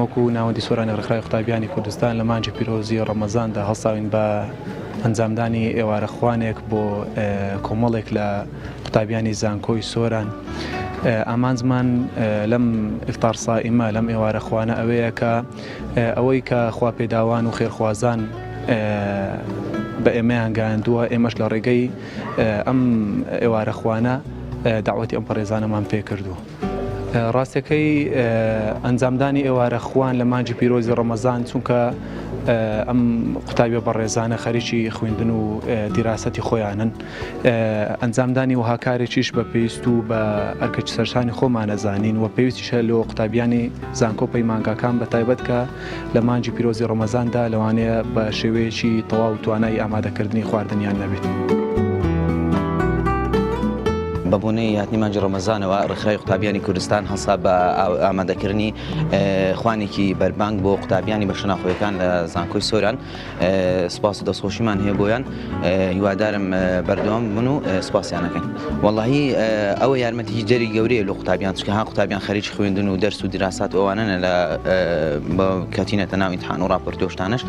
ئێمەکو ناوەندی سۆرانی ڕێکخراوی قوتابیانی کوردستان لە مانجی پیرۆزی ڕەمەزاندا هەڵساوین بە ئەنجامدانی ئێوارەخوانێک بۆ کۆمەڵێک لە قوتابیانی زانکۆی سۆران. ئامانجمان لەم ئیفتار سائیمە لەم ئێوارەخوانە ئەوەیە کە ئەوەی کە خوا پێداوان و خێرخوازان بە ئێمەیان گەیاندووە ئێمەش لە ڕێگەی ئەم ئێوارەخوانە داوەتی ئەم پەڕێزانەمان پێ کردووە. ڕاستەکەی ئەنجامدانی ئێوارەخوان لە مانجی پیرۆزی ڕەمەزان چونکە ئەم قوتابیە بەڕێزانە خەریکی خوێندن و دیراسەتی خۆیانن، ئەنجامدانی وها کارێکیش بە پێویست و بە ئەرکەچ سەرشانی خۆمانەزانین و پێویستیشە لە قوتابیانی زانکۆ پەیمانگاکان بە تایبەت کە لە مانجی پیرۆزی ڕەمەزاندا لەوانەیە بە شێوەیەکی تەواو توانای ئامادەکردنی خواردنیان نەبێت. بەبوونەی هاتنی مانجی ڕەمەزانەوە ڕێکخراوی قوتابیانی کوردستان هەسا بە ئامادەکردنی خوانێکی بەربانگ بۆ قوتابیانی بە شەناخۆیەکان لە زانکۆی سۆران سپاس و دەستخۆشیمان هەیە بۆیان، هیوادارم بەردەوام بن و سپاسیانەکەین. وەڵاهی ئەوە یارمەتێکی جەری گەورەیە لە قوتابیان، چونکە ها قوتابیان خەریکی خوێندن و دەرس و دیراسات ئەوانەنە لە کەتینەتە ناو ئیمتیحان و ڕاپۆرتۆ شتانەش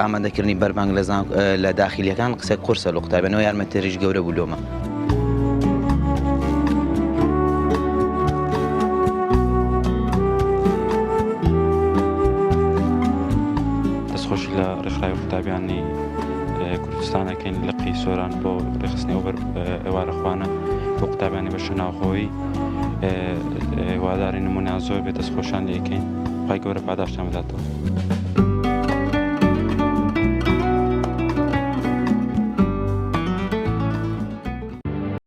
ئامادەکردنی بەربانگ لە داخلیەکان قسەی قورسە لە قوتابیانەوە یارمەتێریش گەورە بوو لۆمە. دەستخۆش لە ڕێکخراوی قوتابیانی کوردستانەکەین لقی سۆران بۆ ڕێخستنی ئەو ئێوارەخوانە بۆ قوتابیانی بە شەناوخۆیی هیواداری نمونەیان زۆر بێت دەستخۆشان لێکەین. خی گەورە پاداشتان بداتەوە.